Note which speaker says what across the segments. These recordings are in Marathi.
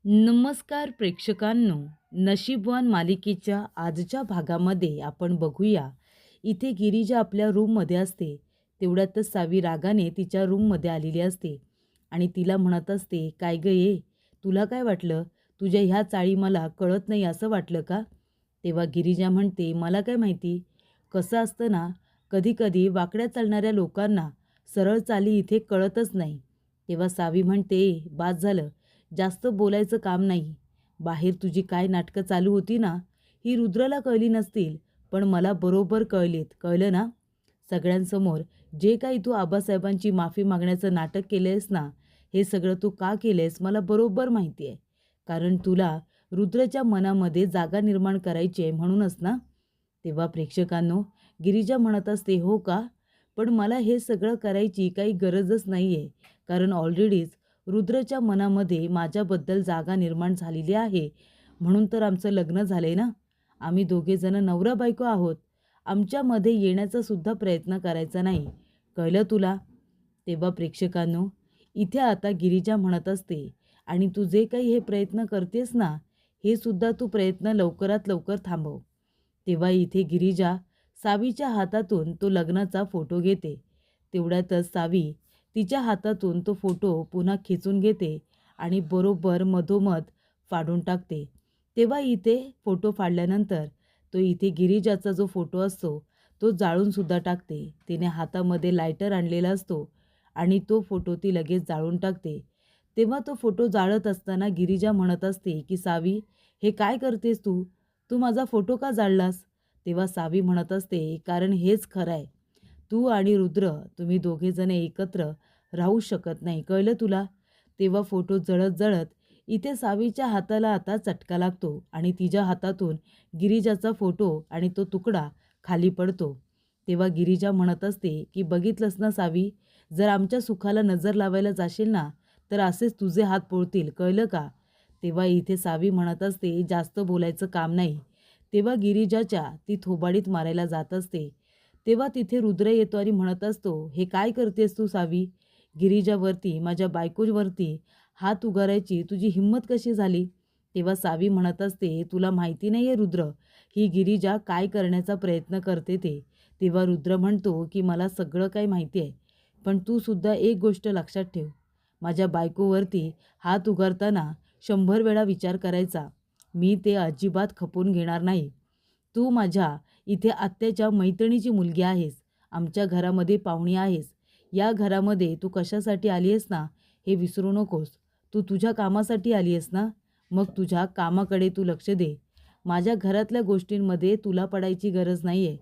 Speaker 1: नमस्कार प्रेक्षकांनो. नशीबवान मालिकेच्या आजच्या भागामध्ये आपण बघूया. इथे गिरिजा आपल्या रूममध्ये असते. तेवढ्यातच सावी रागाने तिच्या रूममध्ये आलेली असते आणि तिला म्हणत असते, काय ग ये, तुला काय वाटलं? तुझ्या ह्या चाळी मला कळत नाही असं वाटलं का? तेव्हा गिरिजा म्हणते, मला काय माहिती. कसं असतं ना, कधी कधी वाकड्या चालणाऱ्या लोकांना सरळ चाली इथे कळतच नाही. तेव्हा सावी म्हणते, बाद झालं, जास्त बोलायचं काम नाही. बाहेर तुझी काय नाटकं चालू होती ना, ही रुद्राला कळली नसतील, पण मला बरोबर कळलीत. कळलं ना? सगळ्यांसमोर जे काही तू आबासाहेबांची माफी मागण्याचं नाटक केलंयस ना, हे सगळं तू का केलंयस मला बरोबर माहिती आहे. कारण तुला रुद्रच्या मनामध्ये जागा निर्माण करायची आहे म्हणूनच ना? तेव्हा प्रेक्षकांनो, गिरिजा म्हणत असते, हो का? पण मला हे सगळं करायची काही गरजच नाही आहे. कारण ऑलरेडीच रुद्रच्या मनामध्ये माझ्याबद्दल जागा निर्माण झालेली आहे. म्हणून तर आमचं लग्न झालंय ना. आम्ही दोघेजण नवरा बायको आहोत. आमच्यामध्ये येण्याचा सुद्धा प्रयत्न करायचा नाही. कळलं तुला? तेव्हा प्रेक्षकांनो, इथे आता गिरिजा म्हणत असते, आणि तू जे काही हे प्रयत्न करतेस ना, हे सुद्धा तू प्रयत्न लवकरात लवकर थांबव. तेव्हा इथे गिरिजा सावीच्या हातातून तो लग्नाचा फोटो घेते. तेवढ्यातच सावी तिच्या हातातून तो फोटो पुन्हा खेचून घेते आणि बरोबर मधोमध फाडून टाकते. तेव्हा इथे फोटो फाडल्यानंतर तो इथे गिरिजाचा जो फोटो असतो तो जाळून सुद्धा टाकते. तिने हातामध्ये लायटर आणलेला असतो आणि तो फोटो ती लगेच जाळून टाकते. तेव्हा तो फोटो जाळत असताना गिरिजा म्हणत असते की सावी, हे काय करतेस तू? तू माझा फोटो का जाळलास? तेव्हा सावी म्हणत असते, कारण हेच खरं आहे. तू आणि रुद्र, तुम्ही दोघेजण एकत्र राहू शकत नाही. कळलं तुला? तेव्हा फोटो जळत जळत इथे सावीच्या हाताला आता चटका लागतो आणि तिच्या हातातून गिरिजाचा फोटो आणि तो तुकडा खाली पडतो. तेव्हा गिरिजा म्हणत असते की बघितलंस ना सावी, जर आमच्या सुखाला नजर लावायला जाशील ना, तर असेच तुझे हात पोळतील. कळलं का? तेव्हा इथे सावी म्हणत असते, जास्त बोलायचं काम नाही. तेव्हा गिरिजाच्या ती थोबाडीत मारायला जात असते. तेव्हा तिथे रुद्र येतो आणि म्हणत असतो, हे काय करतेस तू सावी? गिरिजावरती, माझ्या बायकोवरती हात उगारायची तुझी हिंमत कशी झाली? तेव्हा सावी म्हणत असते, तुला माहिती नाही आहे रुद्र, ही गिरिजा काय करण्याचा प्रयत्न करते ते. तेव्हा रुद्र म्हणतो की मला सगळं काही माहिती आहे, पण तू सुद्धा एक गोष्ट लक्षात ठेव. माझ्या बायकोवरती हात उगारताना 100 वेळा विचार करायचा. मी ते अजिबात खपवून घेणार नाही. तू माझ्या इथे आत्याच्या मैत्रिणीची मुलगी आहेस. आमच्या घरामध्ये पाहुणी आहेस. या घरामध्ये तू कशासाठी आली आहेस ना, हे विसरू नकोस. तू तुझ्या कामासाठी आली आहेस ना, मग तुझ्या कामाकडे तू लक्ष दे. माझ्या घरातल्या गोष्टींमध्ये तुला पडायची गरज नाही आहे.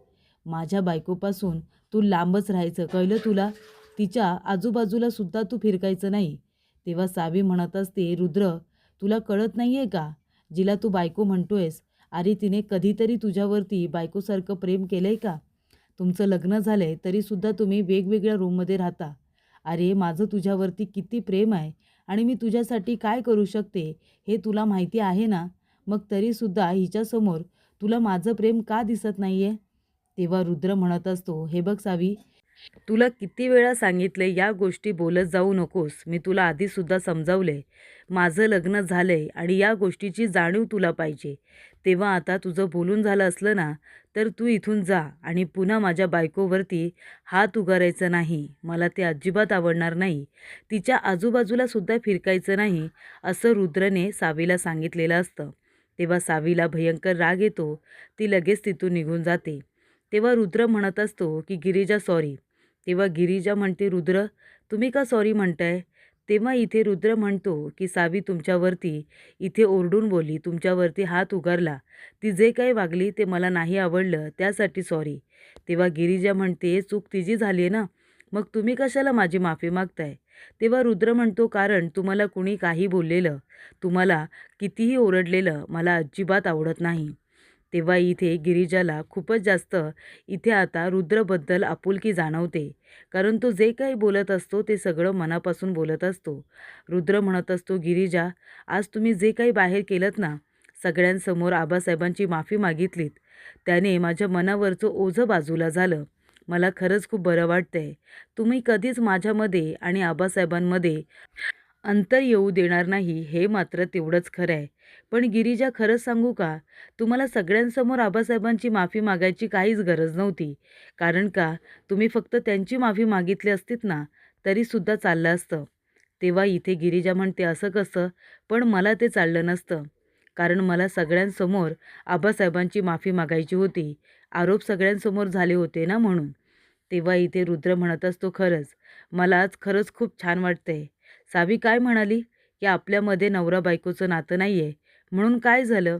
Speaker 1: माझ्या बायकोपासून तू लांबच राहायचं. कळलं तुला? तिच्या आजूबाजूला सुद्धा तू फिरकायचं नाही. तेव्हा सावी म्हणत असते, रुद्र, तुला कळत नाही आहे का? जिला तू बायको म्हणतोयस, अरे तिने कधीतरी तुझ्यावरती बायकोसारखं प्रेम केलं आहे का? तुमचं लग्न झालं आहे तरीसुद्धा तुम्ही वेगवेगळ्या रूममध्ये राहता. अरे माझं तुझ्यावरती किती प्रेम आहे आणि मी तुझ्यासाठी काय करू शकते हे तुला माहिती आहे ना, मग तरीसुद्धा हिच्यासमोर तुला माझं प्रेम का दिसत नाही आहे? तेव्हा रुद्र म्हणत असतो, हे बघ सावी, तुला किती वेळा सांगितले या गोष्टी बोलत जाऊ नकोस. मी तुला आधीसुद्धा समजावले. माझं लग्न झालंय आणि या गोष्टीची जाणीव तुला पाहिजे. तेव्हा आता तुझं बोलून झालं असलं ना, तर तू इथून जा आणि पुन्हा माझ्या बायकोवरती हात उगारायचा नाही. मला ते अजिबात आवडणार नाही. तिच्या आजूबाजूला सुद्धा फिरकायचं नाही, असं रुद्रने सावीला सांगितलेलं असतं. तेव्हा सावीला भयंकर राग येतो. ती लगेच तिथून निघून जाते. तेव्हा रुद्र म्हणत असतो की गिरिजा सॉरी. तेव्हा गिरिजा म्हणते, रुद्र, तुम्ही का सॉरी म्हणताय? तेव्हा इथे रुद्र म्हणतो की सावी तुमच्यावरती इथे ओरडून बोलली, तुमच्यावरती हात उगारला. ती जे काही वागली ते मला नाही आवडलं, त्यासाठी सॉरी. तेव्हा गिरिजा म्हणते, चूक तिची झाली आहे ना, मग तुम्ही कशाला माझी माफी मागताय? तेव्हा रुद्र म्हणतो, कारण तुम्हाला कुणी काही बोललेलं, तुम्हाला कितीही ओरडलेलं मला अजिबात आवडत नाही. तेव्हा इथे गिरिजाला खूपच जास्त इथे आता रुद्रबद्दल आपुलकी जाणवते. कारण तो जे काही बोलत असतो ते सगळं मनापासून बोलत असतो. रुद्र म्हणत असतो, गिरिजा, आज तुम्ही जे काही बाहेर केलंत ना, सगळ्यांसमोर आबासाहेबांची माफी मागितलीत, त्याने माझ्या मनावरचं ओझं बाजूला झालं. मला खरंच खूप बरं वाटतंय. तुम्ही कधीच माझ्यामध्ये आणि आबासाहेबांमध्ये अंतर येऊ देणार नाही हे मात्र तेवढंच खरं आहे. पण गिरिजा, खरंच सांगू का, तुम्हाला सगळ्यांसमोर आबासाहेबांची माफी मागायची काहीच गरज नव्हती. कारण का, तुम्ही फक्त त्यांची माफी मागितली असतीत ना, तरीसुद्धा चाललं असतं. तेव्हा इथे गिरिजा म्हणते, असं कसं? पण मला ते चाललं नसतं. कारण मला सगळ्यांसमोर आबासाहेबांची माफी मागायची होती. आरोप सगळ्यांसमोर झाले होते ना म्हणून. तेव्हा इथे रुद्र म्हणत असतो, खरंच मला आज खरंच खूप छान वाटतंय. सावी काय म्हणाली, की आपल्यामध्ये नवरा बायकोचं नातं नाही आहे. म्हणून काय झालं?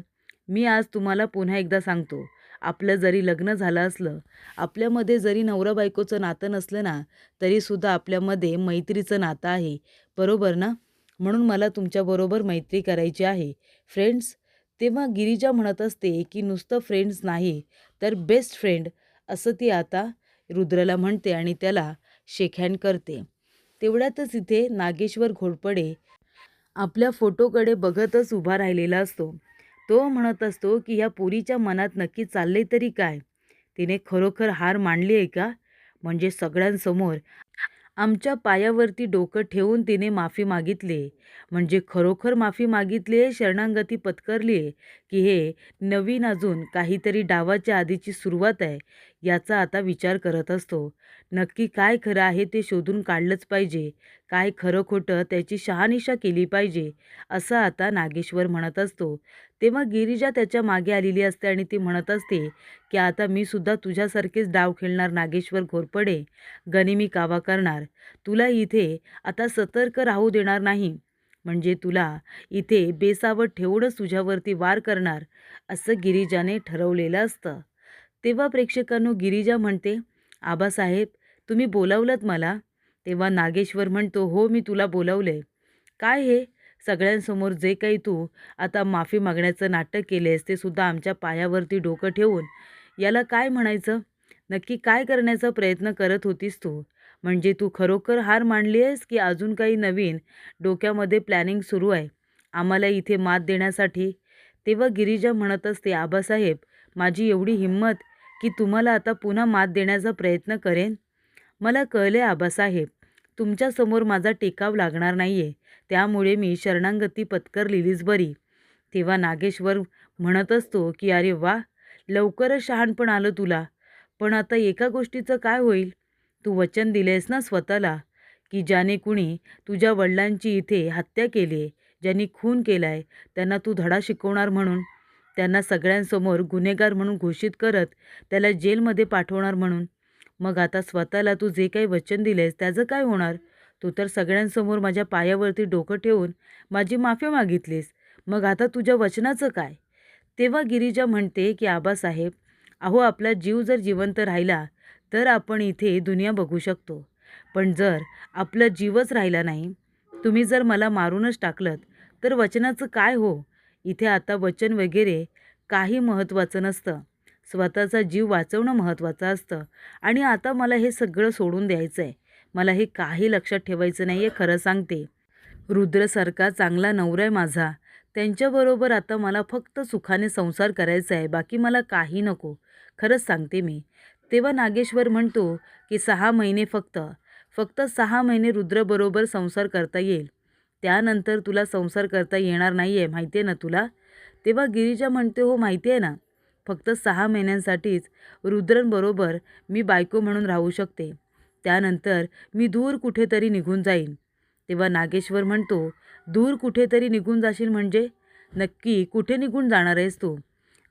Speaker 1: मी आज तुम्हाला पुन्हा एकदा सांगतो, आपलं जरी लग्न झालं असलं, आपल्यामध्ये जरी नवरा बायकोचं नातं नसलं ना, तरीसुद्धा आपल्यामध्ये मैत्रीचं नातं आहे. बरोबर ना? म्हणून मला तुमच्याबरोबर मैत्री करायची आहे. फ्रेंड्स. तेव्हा गिरिजा म्हणत असते, की नुसतं फ्रेंड्स नाही, तर बेस्ट फ्रेंड असं ती आता रुद्रला म्हणते आणि त्याला शेक हँड करते. तेवढ्यातच इथे नागेश्वर घोरपडे आपल्या फोटोकडे बघतच उभा राहिलेला असतो. तो म्हणत असतो, की ह्या पोरीच्या मनात नक्की चाललंय तरी काय? तिने खरोखर हार मानली आहे का? म्हणजे सगळ्यांसमोर आमच्या पायावरती डोकं ठेवून तिने माफी मागितली. म्हणजे खरोखर माफी मागितली आहे, शरणागती पत्करली आहे, की हे नवीन अजून काहीतरी डावाच्या आधीची सुरुवात आहे, याचा आता विचार करत असतो. नक्की काय खरं आहे ते शोधून काढलंच पाहिजे. काय खरं खोटं त्याची शहानिशा केली पाहिजे, असं आता नागेश्वर म्हणत असतो. तेव्हा गिरिजा त्याच्या मागे आलेली असते आणि ती म्हणत असते, की आता मी सुद्धा तुझ्यासारखेच डाव खेळणार नागेश्वर घोरपडे. गनिमी कावा करणार. तुला इथे आता सतर्क राहू देणार नाही. म्हणजे तुला इथे बेसावध ठेवूनच तुझ्यावरती वार करणार, असं गिरिजाने ठरवलेलं असतं. तेव्हा प्रेक्षकांनो, गिरिजा म्हणते, आबासाहेब तुम्ही बोलावलंत मला? तेव्हा नागेश्वर म्हणतो, हो मी तुला बोलावलंय. काय हे सगळ्यांसमोर जे काही तू आता माफी मागण्याचं नाटक केलेस ते सुद्धा आमच्या पायावरती डोकं ठेवून, याला काय म्हणायचं? नक्की काय करण्याचा प्रयत्न करत होतीस तू? म्हणजे तू खरोखर हार मानली आहेस, की अजून काही नवीन डोक्यामध्ये प्लॅनिंग सुरू आहे आम्हाला इथे मात देण्यासाठी? तेव्हा गिरिजा म्हणत असते, आबासाहेब माझी एवढी हिंमत की तुम्हाला आता पुन्हा मात देण्याचा प्रयत्न करेन? मला कळले आबासाहेब, तुमच्यासमोर माझा टेकाव लागणार नाही आहे, त्यामुळे मी शरणागती पत्करलेलीच बरी. तेव्हा नागेश्वर म्हणत असतो, की अरे वा, लवकरच शहाणपण आलं तुला. पण आता एका गोष्टीचं काय होईल? तू वचन दिलेस ना स्वतःला, की ज्याने कुणी तुझ्या वडिलांची इथे हत्या केली आहे, ज्यांनी खून केला आहे, त्यांना तू धडा शिकवणार म्हणून, त्यांना सगळ्यांसमोर गुन्हेगार म्हणून घोषित करत त्याला जेलमध्ये पाठवणार म्हणून. मग आता स्वतःला तू जे काही वचन दिलेस त्याचं काय होणार? तू तर सगळ्यांसमोर माझ्या पायावरती डोकं ठेवून माझी माफी मागितलीस. मग आता तुझ्या वचनाचं काय? तेव्हा गिरिजा म्हणते, की आबासाहेब, अहो आपला जीव जर जिवंत राहिला तर आपण इथे दुनिया बघू शकतो. पण जर आपला जीवच राहिला नाही, तुम्ही जर मला मारूनच टाकलत, तर वचनाचं काय हो? इथे आता वचन वगैरे काही महत्त्वाचं नसतं. स्वतःचा जीव वाचवणं महत्त्वाचं असतं. आणि आता मला हे सगळं सोडून द्यायचं आहे. मला हे काही लक्षात ठेवायचं नाही आहे, खरं सांगते. रुद्रसारखा चांगला नवरा आहे माझा. त्यांच्याबरोबर आता मला फक्त सुखाने संसार करायचा आहे. बाकी मला काही नको. खरंच सांगते मी. तेव्हा नागेश्वर म्हणतो, की 6 महिने फक्त, फक्त 6 महिने रुद्रबरोबर संसार करता येईल. त्यानंतर तुला संसार करता येणार नाही आहे, माहिती आहे ना तुला? तेव्हा गिरिजा म्हणते, हो माहिती आहे ना. फक्त 6 महिन्यांसाठीच रुद्रांबरोबर मी बायको म्हणून राहू शकते. त्यानंतर मी दूर कुठेतरी निघून जाईन. तेव्हा नागेश्वर म्हणतो, दूर कुठेतरी निघून जाशील म्हणजे? नक्की कुठे निघून जाणार आहेस तू?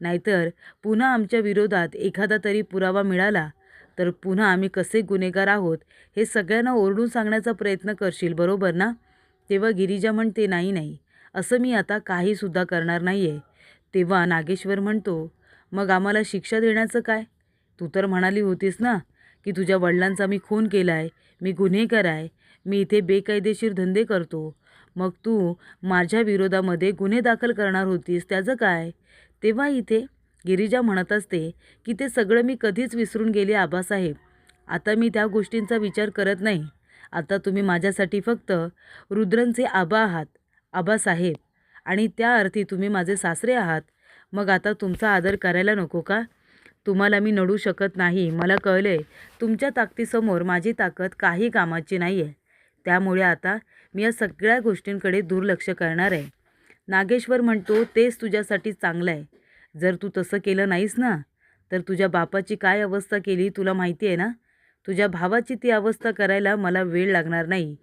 Speaker 1: नाहीतर पुन्हा आमच्या विरोधात एखादा तरी पुरावा मिळाला तर पुन्हा आम्ही कसे गुन्हेगार आहोत हे सगळ्यांना ओरडून सांगण्याचा प्रयत्न करशील, बरोबर ना? तेव्हा गिरिजा म्हणते, नाही नाही, असं मी आता काहीसुद्धा करणार नाही आहे. तेव्हा नागेश्वर म्हणतो, मग आम्हाला शिक्षा देण्याचं काय? तू तर म्हणाली होतीस ना, की तुझ्या वडिलांचा मी खून केला आहे, मी गुन्हेगार आहे, मी इथे बेकायदेशीर धंदे करतो. मग तू माझ्या विरोधामध्ये गुन्हे दाखल करणार होतीस, त्याचं काय? तेव्हा इथे गिरिजा म्हणत असते, की ते सगळं मी कधीच विसरून गेले आबासाहेब. आता मी त्या गोष्टींचा विचार करत नाही. आता तुम्ही माझ्यासाठी फक्त रुद्रंचे आबा आहात, आबासाहेब. आणि त्या अर्थी तुम्ही माझे सासरे आहात. मग आता तुमचा आदर करायला नको का? तुम्हाला मी नडू शकत नाही, मला कळले. तुमच्या ताकदीसमोर माझी ताकद काही कामाची नाही आहे. त्यामुळे आता मी या सगळ्या गोष्टींकडे दुर्लक्ष करणार आहे. नागेश्वर म्हणतो, तेच तुझ्यासाठी चांगलं आहे. जर तू तसं केलं नाहीस ना, तर तुझ्या बापाची काय अवस्था केली तुला माहिती आहे ना. तुझ्या भावाची ती अवस्था करायला मला वेळ लागणार नाही.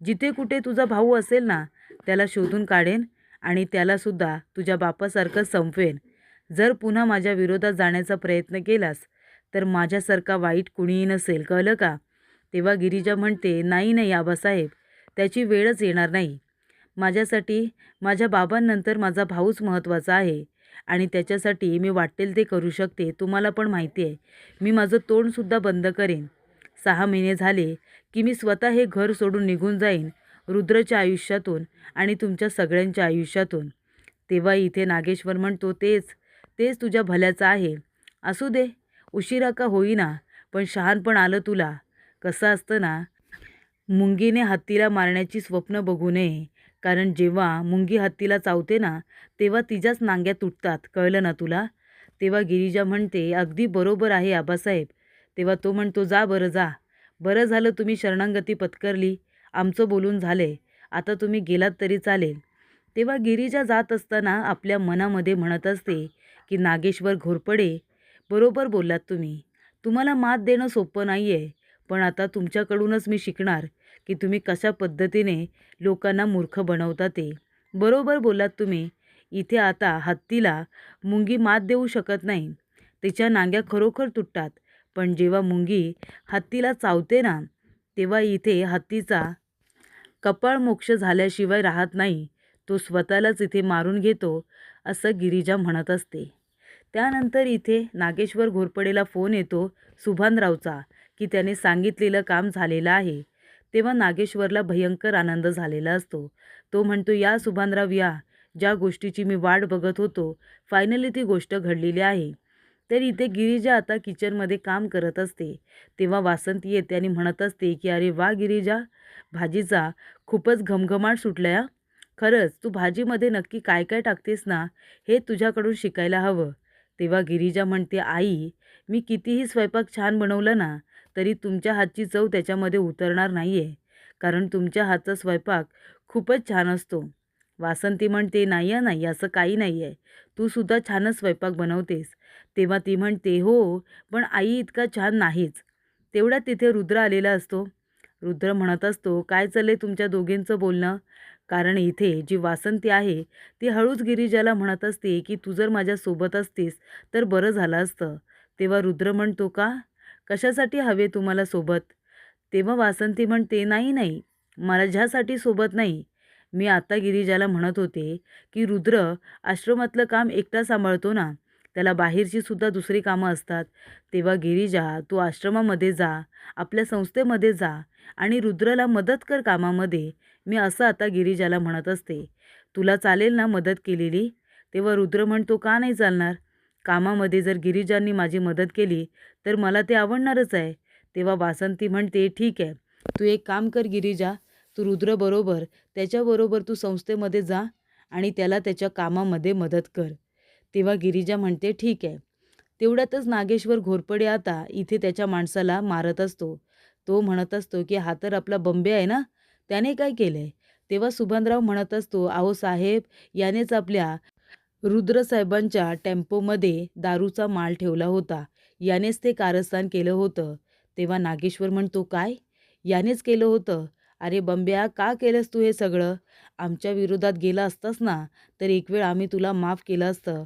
Speaker 1: जिथे कुठे तुझा भाऊ असेल ना, त्याला शोधून काढेन आणि त्यालासुद्धा तुझ्या बापासारखं संपवेन. जर पुन्हा माझ्या विरोधात जाण्याचा प्रयत्न केलास तर माझ्यासारखा वाईट कुणीही नसेल, कळलं का. तेव्हा गिरिजा म्हणते, नाही नाही आबासाहेब, त्याची वेळच येणार नाही. माझ्यासाठी माझ्या बाबांनंतर माझा भाऊच महत्त्वाचा आहे आणि त्याच्यासाठी मी वाटेल ते करू शकते. तुम्हाला पण माहिती आहे, मी माझं तोंडसुद्धा बंद करेन. 6 महिने झाले की मी स्वतः हे घर सोडून निघून जाईन, रुद्रच्या आयुष्यातून आणि तुमच्या सगळ्यांच्या आयुष्यातून. तेव्हा इथे नागेश्वर म्हणतो, तेच तेच तुझ्या भल्याचं आहे. असू दे, उशिरा का होईना, पण शहाणपण आलं तुला. कसं असतं ना, मुंगीने हत्तीला मारण्याची स्वप्न बघू नये, कारण जेव्हा मुंगी हत्तीला चावते ना, तेव्हा तिच्याच नांग्या तुटतात, कळलं ना तुला. तेव्हा गिरिजा म्हणते, अगदी बरोबर आहे आबासाहेब. तेव्हा तो म्हणतो, जा बरं जा. बरं झालं तुम्ही शरणागती पत्करली. आमचं बोलून झालंय. आता तुम्ही गेलात तरी चालेल. तेव्हा गिरिजा जात असताना आपल्या मनामध्ये म्हणत असते की नागेश्वर घोरपडे, बरोबर बोललात तुम्ही. तुम्हाला मात देणं सोपं नाही आहे, पण आता तुमच्याकडूनच मी शिकणार की तुम्ही कशा पद्धतीने लोकांना मूर्ख बनवता ते. बरोबर बोललात तुम्ही. इथे आता हत्तीला मुंगी मात देऊ शकत नाही. तिच्या नांग्या खरोखर तुटतात. पण जेव्हा मुंगी हत्तीला चावते ना, तेव्हा इथे हत्तीचा कपाळमोक्ष झाल्याशिवाय राहत नाही. तो स्वतःलाच इथे मारून घेतो, असं गिरिजा म्हणत असते. त्यानंतर इथे नागेश्वर घोरपडेला फोन येतो सुभानरावचा की त्याने सांगितलेलं काम झालेलं आहे. तेव्हा नागेश्वरला भयंकर आनंद झालेला असतो. तो म्हणतो, या सुभानराव या, ज्या गोष्टीची मी वाट बघत होतो, फायनली ती गोष्ट घडलेली आहे. तर इथे गिरिजा आता किचनमध्ये काम करत असते. तेव्हा वासंती येते आणि म्हणत असते की अरे वा गिरिजा, भाजीचा खूपच घमघमाट सुटला या. खरंच तू भाजीमध्ये नक्की काय काय टाकतेस ना, हे तुझ्याकडून शिकायला हवं. तेव्हा गिरिजा म्हणते, आई, मी कितीही स्वयंपाक छान बनवला ना, तरी तुमच्या हातची चव त्याच्यामध्ये उतरणार नाही आहे, कारण तुमच्या हातचा स्वयंपाक खूपच छान असतो. वासंती म्हणते, नाही नाही, असं काही नाही आहे. तू सुद्धा छानच स्वयंपाक बनवतेस. तेव्हा ती म्हणते, हो, पण आई इतका छान नाहीच. तेवढ्यात तिथे रुद्र आलेला असतो. रुद्र म्हणत असतो, काय चाललंय तुमच्या दोघींचं बोलणं. कारण इथे जी वासंती आहे ती हळूच गिरिजाला म्हणत असते की तू जर माझ्यासोबत असतीस तर बरं झालं असतं. तेव्हा रुद्र म्हणतो, का, कशासाठी हवे तुम्हाला सोबत. तेव्हा वासंती म्हणते, नाही नाही, माझ्यासाठी सोबत नाही. मी आता गिरिजाला म्हणत होते की रुद्र आश्रमातलं काम एकटा सांभाळतो ना, त्याला बाहेरची सुद्धा दुसरी कामं असतात. तेव्हा गिरिजा, तू आश्रमामध्ये जा, आपल्या संस्थेमध्ये जा आणि रुद्रला मदत कर कामामध्ये. मी असं आता गिरिजाला म्हणत असते. तुला चालेल ना मदत केलेली. तेव्हा रुद्र म्हणतो, का नाही चालणार. कामामध्ये जर गिरिजांनी माझी मदत केली तर मला ते आवडणारच आहे. तेव्हा वासंती म्हणते, ठीक आहे, तू एक काम कर गिरिजा, तू रुद्रबरोबर त्याच्याबरोबर तू संस्थेमध्ये जा आणि त्याला त्याच्या कामामध्ये मदत कर. तेव्हा गिरिजा म्हणते, ठीक आहे. तेवढ्यातच नागेश्वर घोरपडे आता इथे त्याच्या माणसाला मारत असतो. तो म्हणत असतो की हा तर आपला बंबे आहे ना, त्याने काय केलंय. तेव्हा सुभानराव म्हणत असतो, अहो साहेब, यानेच आपल्या रुद्रसाहेबांच्या टेम्पोमध्ये दारूचा माल ठेवला होता. यानेच ते कारस्थान केलं होतं. तेव्हा नागेश्वर म्हणतो, काय, यानेच केलं होतं. अरे बंब्या, का केलंस तू हे सगळं. आमच्या विरोधात गेला असतास ना, तर एक वेळ आम्ही तुला माफ केलं असतं,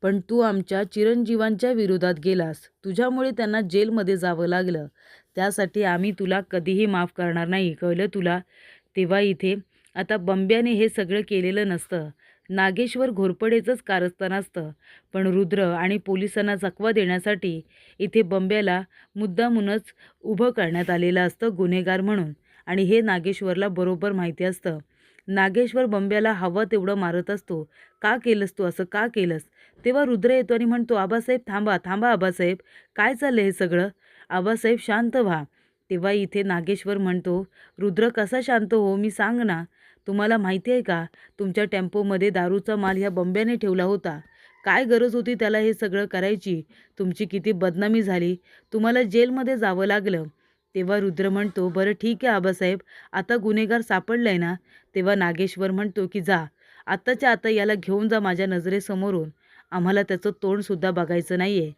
Speaker 1: पण तू आमच्या चिरंजीवांच्या विरोधात गेलास. तुझ्यामुळे त्यांना जेलमध्ये जावं लागलं. त्यासाठी आम्ही तुला कधीही माफ करणार नाही, कळलं तुला. तेव्हा इथे आता बंब्याने हे सगळं केलेलं नसतं. नागेश्वर घोरपडेचंच कारस्थान असतं. पण रुद्र आणि पोलिसांना चकवा देण्यासाठी इथे बंब्याला मुद्दामूनच उभं करण्यात आलेलं असतं गुन्हेगार म्हणून. आणि हे नागेश्वरला बरोबर माहिती असतं. नागेश्वर बंब्याला हवं तेवढं मारत असतो. का केलंस तू असं, का केलंस. तेव्हा रुद्र येतो आणि म्हणतो, आबासाहेब थांबा थांबा आबासाहेब, काय चाललं हे सगळं. आबासाहेब शांत व्हा. तेव्हा इथे नागेश्वर म्हणतो, रुद्र कसा शांत हो, मी सांग ना. तुम्हाला माहिती आहे का, तुमच्या टेम्पोमध्ये दारूचा माल ह्या बंब्याने ठेवला होता. काय गरज होती त्याला हे सगळं करायची. तुमची किती बदनामी झाली, तुम्हाला जेलमध्ये जावं लागलं. तेव्हा रुद्र म्हणतो, "बरं ठीक आहे आबासाहेब, आता गुन्हेगार सापडलाय ना?" तेव्हा नागेश्वर म्हणतो, की "जा, आत्ताच्या आता याला घेऊन जा माझ्या नजरेसमोरून. आम्हाला त्याचं तोंडसुद्धा बघायचं नाहीये."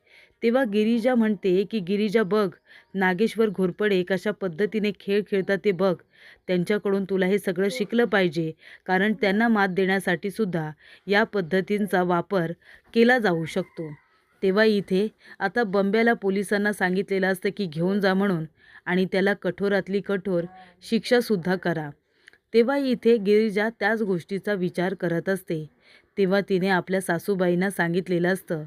Speaker 1: तेव्हा गिरिजा म्हणते, की "गिरिजा बघ, नागेश्वर घोरपडे कशा पद्धतीने खेळ खेळतात ते बघ. त्यांच्याकडून तुला हे सगळं शिकलं पाहिजे, कारण त्यांना मात देण्यासाठी सुद्धा या पद्धतींचा वापर केला जाऊ शकतो." तेव्हा इथे आता बंब्याला पोलिसांना सांगितलेलं असतं, की घेऊन जा म्हणून आणि त्याला कठोरातली कठोर शिक्षासुद्धा करा. तेव्हा इथे गिरिजा त्याच गोष्टीचा विचार करत असते. तेव्हा तिने आपल्या सासूबाईंना सांगितलेलं असतं,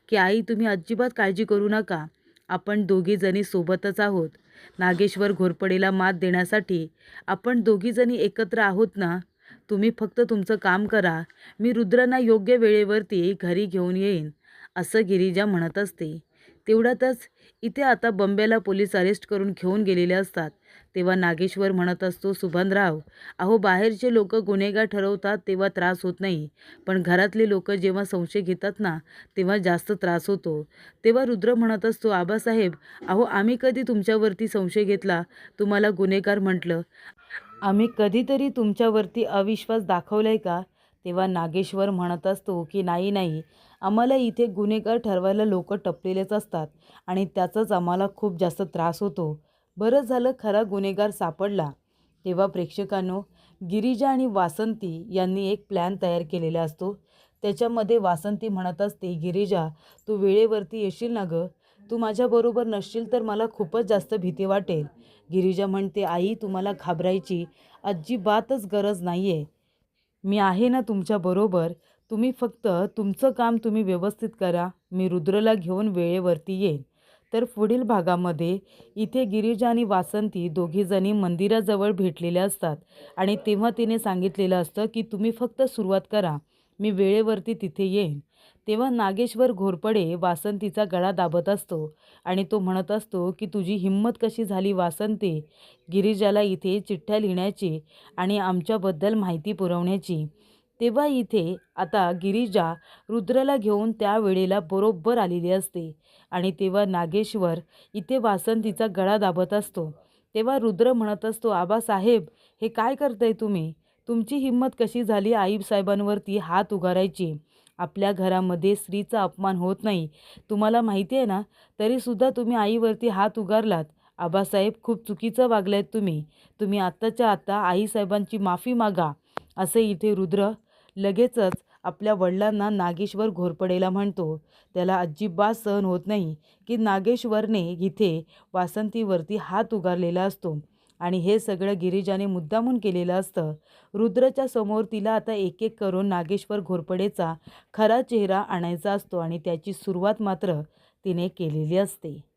Speaker 1: की "आई, तुम्ही अजिबात काळजी करू नका. आपण दोघीजणी सोबतच आहोत. नागेश्वर घोरपडेला मात देण्यासाठी आपण दोघीजणी एकत्र आहोत ना. तुम्ही फक्त तुमचं काम करा. मी रुद्रांना योग्य वेळेवरती घरी घेऊन येईन." असं गिरिजा म्हणत असते. तेवढ्यातच इथे आता बंब्याला पोलीस अरेस्ट करून घेऊन गेलेले असतात. तेव्हा नागेश्वर म्हणत असतो, "सुभानराव, अहो बाहेरचे लोक गुन्हेगार ठरवतात तेव्हा त्रास होत नाही, पण घरातले लोक जेव्हा संशय घेतात ना, तेव्हा जास्त त्रास होतो." तेव्हा रुद्र म्हणत असतो, "आबासाहेब, अहो आम्ही कधी तुमच्यावरती संशय घेतला, तुम्हाला गुन्हेगार म्हटलं? आम्ही कधीतरी तुमच्यावरती अविश्वास दाखवलाय का?" तेव्हा नागेश्वर म्हणत असतो, की "नाही नाही, आम्हाला इथे गुन्हेगार ठरवायला लोक टपलेलेच असतात आणि त्याचाच आम्हाला खूप जास्त त्रास होतो. बरं झालं खरा गुन्हेगार सापडला." तेव्हा प्रेक्षकांनो, गिरिजा आणि वासंती यांनी एक प्लॅन तयार केलेला असतो. त्याच्यामध्ये वासंती म्हणत असते, "गिरिजा, तू वेळेवरती येशील ना गं? तू माझ्याबरोबर नसशील तर मला खूपच जास्त भीती वाटेल." गिरिजा म्हणते, "आई, तुम्हाला घाबरायची अजिबातच गरज नाही आहे. मी आहे ना तुमच्याबरोबर. तुम्ही फक्त तुमचं काम तुम्ही व्यवस्थित करा. मी रुद्रला घेऊन वेळेवरती येईन." तर पुढील भागामध्ये इथे गिरिजा आणि वासंती दोघीजणी मंदिराजवळ भेटलेल्या असतात आणि तेव्हा तिने सांगितलेलं असतं, की "तुम्ही फक्त सुरुवात करा. मी वेळेवरती तिथे येईन." तेव्हा नागेश्वर घोरपडे वासंतीचा गळा दाबत असतो आणि तो म्हणत असतो, की "तुझी हिंमत कशी झाली वासंती, गिरिजाला इथे चिठ्ठ्या लिहिण्याची आणि आमच्याबद्दल माहिती पुरवण्याची?" तेव्हा इथे आता गिरिजा रुद्रला घेऊन त्या वेळेला बरोबर आलेली असते आणि तेव्हा नागेश्वर इथे वासंतीचा गळा दाबत असतो. तेव्हा रुद्र म्हणत असतो, "आबासाहेब, हे काय करताय तुम्ही? तुमची हिंमत कशी झाली आईसाहेबांवरती हात उगारायची? आपल्या घरामध्ये स्त्रीचा अपमान होत नाही, तुम्हाला माहिती आहे ना? तरीसुद्धा तुम्ही आईवरती हात उगारलात. आबासाहेब, खूप चुकीचं वागलात तुम्ही. तुम्ही आत्ताच्या आत्ता आईसाहेबांची माफी मागा." असे इथे रुद्र लगेचच आपल्या वडिलांना नागेश्वर घोरपडेला म्हणतो. त्याला अजिबात सहन होत नाही, की नागेश्वरने इथे वासंतीवरती हात उगारलेला असतो आणि हे सगळं गिरिजाने मुद्दामून केलेलं असतं. रुद्रच्या समोर तिला आता एक एक करून नागेश्वर घोरपडेचा खरा चेहरा आणायचा असतो आणि त्याची सुरुवात मात्र तिने केलेली असते.